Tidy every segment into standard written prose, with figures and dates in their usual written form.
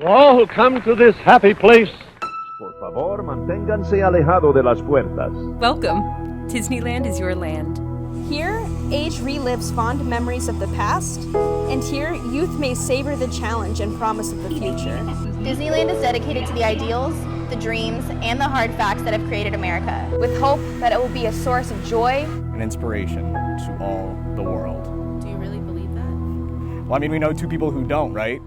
All come to this happy place. Por favor, manténganse alejado de las puertas. Welcome. Disneyland is your land. Here, age relives fond memories of the past, and here, youth may savor the challenge and promise of the future. Disneyland is dedicated to the ideals, the dreams, and the hard facts that have created America, with hope that it will be a source of joy and inspiration to all the world. Do you really believe that? Well, I mean, we know two people who don't, right?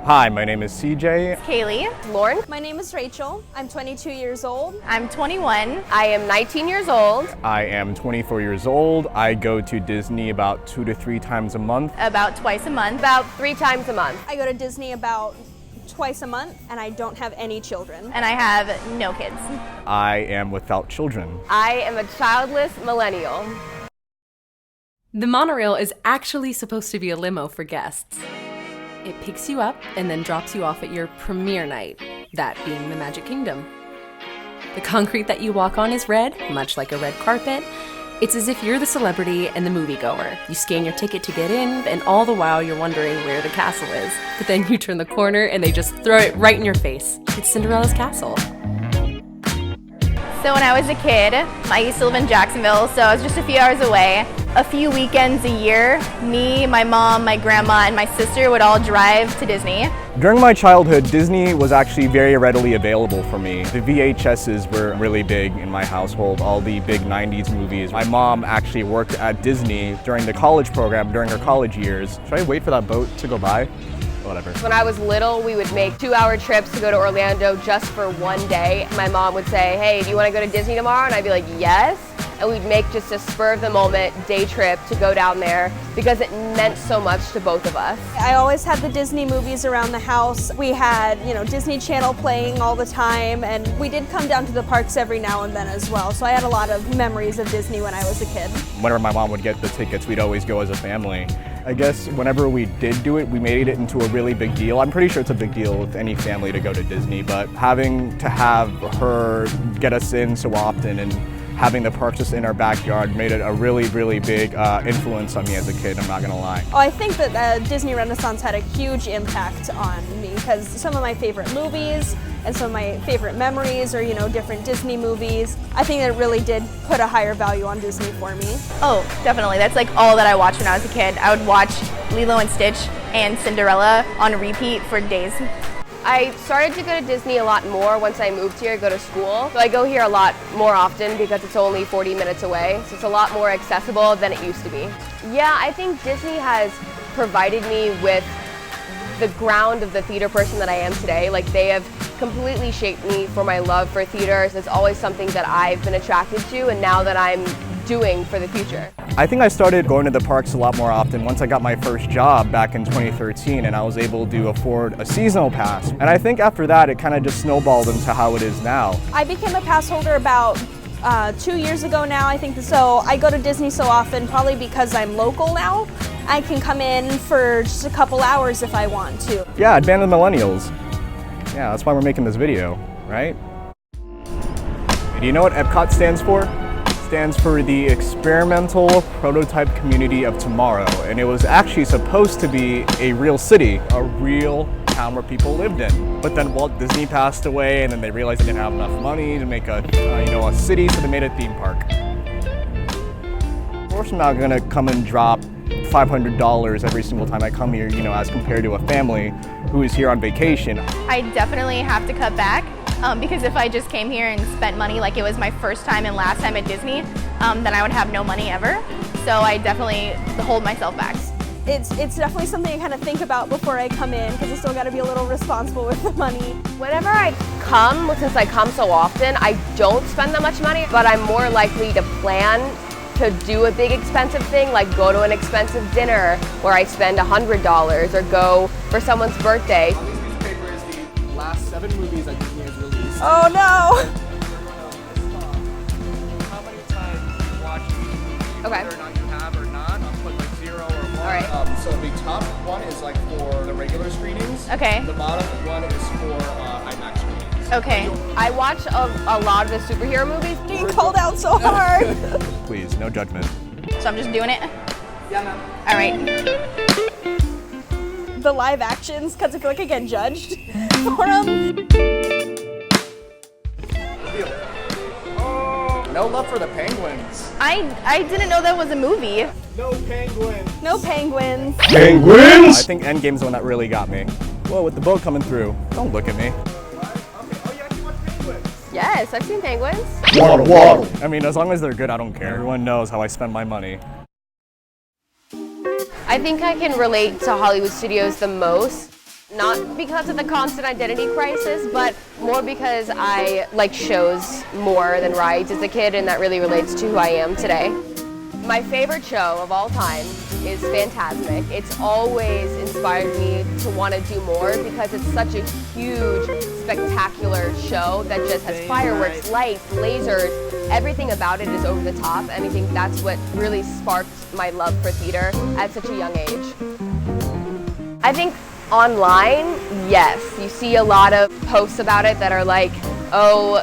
Hi, my name is CJ. Kaylee. Lauren. My name is Rachel. I'm 22 years old. I'm 21. I am 19 years old. I am 24 years old. I go to Disney about 2 to 3 times a month. About twice a month. About 3 times a month. I go to Disney about twice a month, and I don't have any children. And I have no kids. I am without children. I am a childless millennial. The monorail is actually supposed to be a limo for guests. It picks you up and then drops you off at your premiere night, that being the Magic Kingdom. The concrete that you walk on is red, much like a red carpet. It's as if you're the celebrity and the moviegoer. You scan your ticket to get in, and all the while you're wondering where the castle is. But then you turn the corner and they just throw it right in your face. It's Cinderella's castle. So when I was a kid, I used to live in Jacksonville, so I was just a few hours away. A few weekends a year, me, my mom, my grandma, and my sister would all drive to Disney. During my childhood, Disney was actually very readily available for me. The VHSs were really big in my household, all the big 90s movies. My mom actually worked at Disney during the college program, during her college years. Should I wait for that boat to go by? Whatever. When I was little, we would make 2-hour trips to go to Orlando just for one day. My mom would say, hey, do you want to go to Disney tomorrow? And I'd be like, yes. And we'd make just a spur of the moment day trip to go down there because it meant so much to both of us. I always had the Disney movies around the house. We had, Disney Channel playing all the time, and we did come down to the parks every now and then as well. So I had a lot of memories of Disney when I was a kid. Whenever my mom would get the tickets, we'd always go as a family. I guess whenever we did do it, we made it into a really big deal. I'm pretty sure it's a big deal with any family to go to Disney, but having to have her get us in so often and having the parks just in our backyard made it a really, really big influence on me as a kid, I'm not gonna lie. Oh, I think that Disney Renaissance had a huge impact on me because some of my favorite movies and some of my favorite memories are, different Disney movies. I think that it really did put a higher value on Disney for me. Oh, definitely. That's like all that I watched when I was a kid. I would watch Lilo and Stitch and Cinderella on repeat for days. I started to go to Disney a lot more once I moved here to go to school. So I go here a lot more often because it's only 40 minutes away. So it's a lot more accessible than it used to be. Yeah, I think Disney has provided me with the ground of the theater person that I am today. Like, they have completely shaped me for my love for theaters. It's always something that I've been attracted to, and now that I'm doing for the future. I think I started going to the parks a lot more often once I got my first job back in 2013 and I was able to afford a seasonal pass. And I think after that it kind of just snowballed into how it is now. I became a pass holder about 2 years ago now, I think. So I go to Disney so often probably because I'm local now. I can come in for just a couple hours if I want to. Yeah, Band of the Millennials. Yeah, that's why we're making this video, right? Do you know what Epcot stands for? Stands for the Experimental Prototype Community of Tomorrow, and it was actually supposed to be a real city, a real town where people lived in. But then Walt Disney passed away, and then they realized they didn't have enough money to make a city, so they made a theme park. Of course, I'm not gonna come and drop $500 every single time I come here, as compared to a family who is here on vacation. I definitely have to cut back. Because if I just came here and spent money like it was my first time and last time at Disney, then I would have no money ever. So I definitely hold myself back. It's definitely something I kind of think about before I come in because I still got to be a little responsible with the money. Whenever I come, since I come so often, I don't spend that much money, but I'm more likely to plan to do a big expensive thing, like go to an expensive dinner where I spend $100 or go for someone's birthday. This newspaper is the last 7 movies that Disney has released. Oh no! How many times you watch each movie, Okay. whether or not you have or not, I'll put like 0 or 1. All right. So the top one is like for the regular screenings. Okay. The bottom one is for IMAX screenings. Okay. I watch a lot of the superhero movies. Being called out so hard. Please, no judgment. So I'm just doing it? Yeah, ma'am. All right. The live actions, because I feel like I get judged for them. No love for the penguins. I didn't know that was a movie. No penguins. No penguins. Penguins? I think Endgame's the one that really got me. Whoa, with the boat coming through. Don't look at me. Yes, I've seen penguins. Waddle, waddle. I mean, as long as they're good, I don't care. Everyone knows how I spend my money. I think I can relate to Hollywood studios the most. Not because of the constant identity crisis, but more because I like shows more than rides as a kid, and that really relates to who I am today. My favorite show of all time is Fantasmic. It's always inspired me to want to do more because it's such a huge, spectacular show that just has fireworks, lights, lasers. Everything about it is over the top, and I think that's what really sparked my love for theater at such a young age. I think online, yes, you see a lot of posts about it that are like, oh,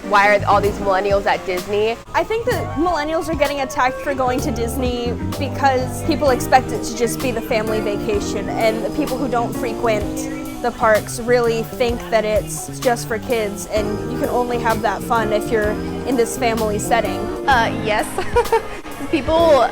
why are all these millennials at Disney? I think that millennials are getting attacked for going to Disney because people expect it to just be the family vacation, and the people who don't frequent the parks really think that it's just for kids, and you can only have that fun if you're in this family setting. Yes. People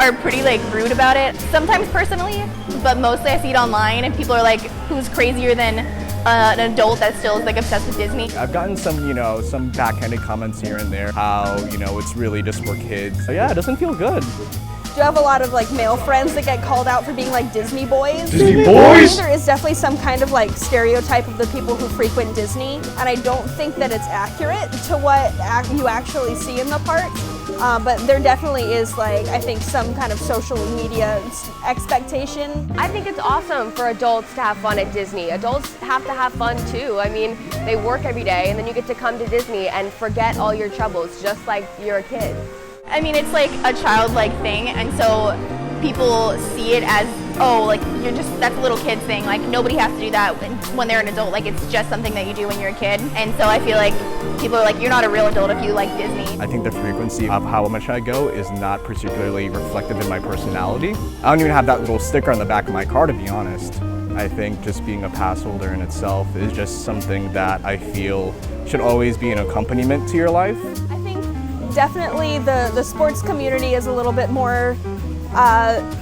are pretty like rude about it, sometimes personally, but mostly I see it online and people are like, who's crazier than an adult that still is like obsessed with Disney? I've gotten some, some backhanded comments here and there, how, it's really just for kids. So yeah, it doesn't feel good. Do you have a lot of like male friends that get called out for being like Disney boys? Disney I boys? think there is definitely some kind of like stereotype of the people who frequent Disney, and I don't think that it's accurate to what you actually see in the parks. But there definitely is I think some kind of social media expectation. I think it's awesome for adults to have fun at Disney. Adults have to have fun too. I mean, they work every day and then you get to come to Disney and forget all your troubles just like you're a kid. I mean, it's like a childlike thing, and so people see it as, oh, like that's a little kid's thing. Like nobody has to do that when they're an adult. Like it's just something that you do when you're a kid. And so I feel like people are like, you're not a real adult if you like Disney. I think the frequency of how much I go is not particularly reflective in my personality. I don't even have that little sticker on the back of my car, to be honest. I think just being a pass holder in itself is just something that I feel should always be an accompaniment to your life. I think definitely the sports community is a little bit more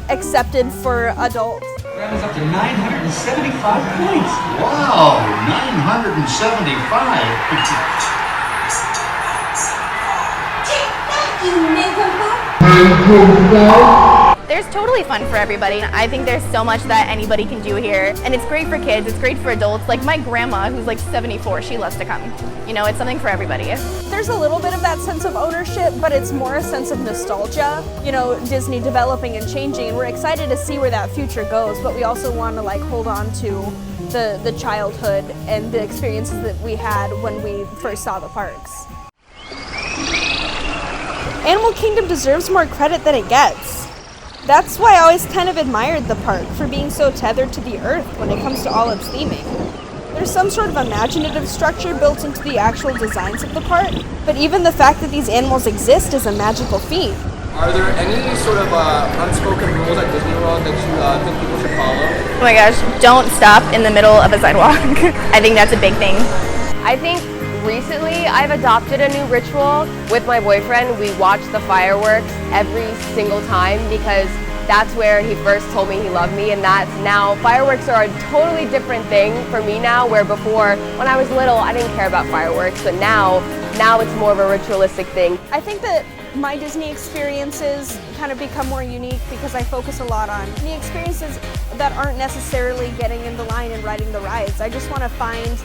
accepted for adults. That was up to 975 points. Wow, 975. There's totally fun for everybody. I think there's so much that anybody can do here, and it's great for kids, it's great for adults. Like my grandma, who's like 74, she loves to come. It's something for everybody. There's a little bit of that sense of ownership, but it's more a sense of nostalgia. Disney developing and changing, and we're excited to see where that future goes, but we also want to hold on to the childhood and the experiences that we had when we first saw the parks. Animal Kingdom deserves more credit than it gets. That's why I always kind of admired the park for being so tethered to the earth when it comes to all its theming. There's some sort of imaginative structure built into the actual designs of the park, but even the fact that these animals exist is a magical feat. Are there any sort of unspoken rules at Disney World that you think people should follow? Oh my gosh, don't stop in the middle of a sidewalk. I think that's a big thing. I think recently I've adopted a new ritual. With my boyfriend, we watch the fireworks every single time because that's where he first told me he loved me, and that's now, fireworks are a totally different thing for me now, where before, when I was little, I didn't care about fireworks, but now it's more of a ritualistic thing. I think that my Disney experiences kind of become more unique because I focus a lot on the experiences that aren't necessarily getting in the line and riding the rides. I just want to find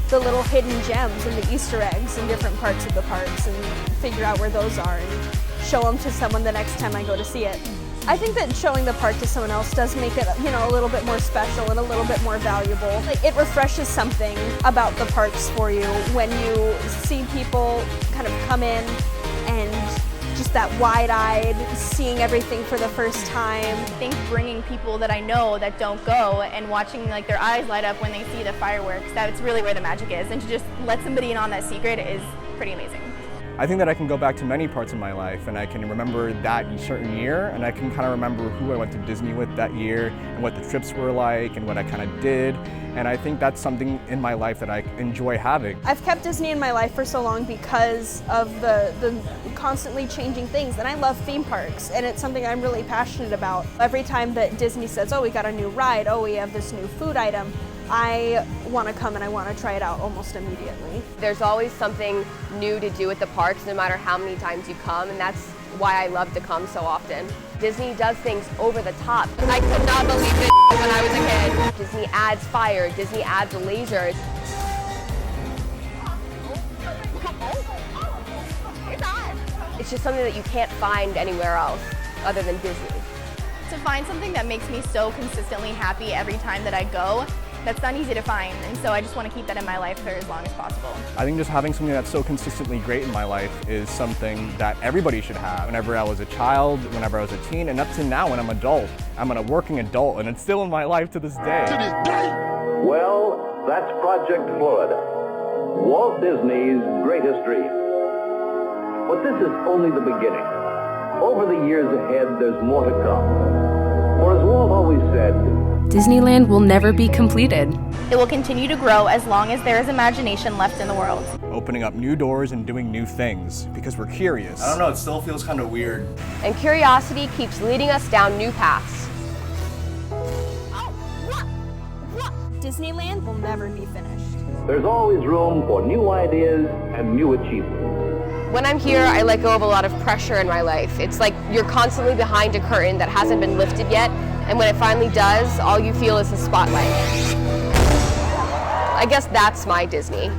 the little hidden gems and the Easter eggs in different parts of the parks and figure out where those are and show them to someone the next time I go to see it. I think that showing the park to someone else does make it, a little bit more special and a little bit more valuable. It refreshes something about the parks for you when you see people kind of come in and just that wide-eyed, seeing everything for the first time. I think bringing people that I know that don't go and watching like their eyes light up when they see the fireworks, that's really where the magic is. And to just let somebody in on that secret is pretty amazing. I think that I can go back to many parts of my life and I can remember that certain year, and I can kind of remember who I went to Disney with that year and what the trips were like and what I kind of did. And I think that's something in my life that I enjoy having. I've kept Disney in my life for so long because of the constantly changing things, and I love theme parks, and it's something I'm really passionate about. Every time that Disney says, oh, we got a new ride, oh, we have this new food item, I want to come and I want to try it out almost immediately. There's always something new to do at the parks no matter how many times you come, and that's why I love to come so often. Disney does things over the top. I could not believe it when I was a kid. Disney adds fire, Disney adds lasers. It's just something that you can't find anywhere else other than Disney. To find something that makes me so consistently happy every time that I go, that's not easy to find, and so I just want to keep that in my life for as long as possible. I think just having something that's so consistently great in my life is something that everybody should have. Whenever I was a child, whenever I was a teen, and up to now when I'm adult. I'm a working adult, and it's still in my life to this day. Well, that's Project Florida, Walt Disney's greatest dream. But this is only the beginning. Over the years ahead, there's more to come. For as Walt always said, Disneyland will never be completed. It will continue to grow as long as there is imagination left in the world. Opening up new doors and doing new things because we're curious. I don't know, it still feels kind of weird. And curiosity keeps leading us down new paths. Disneyland will never be finished. there's always room for new ideas and new achievements. When I'm here, I let go of a lot of pressure in my life. It's like you're constantly behind a curtain that hasn't been lifted yet, and when it finally does, all you feel is the spotlight. I guess that's my Disney.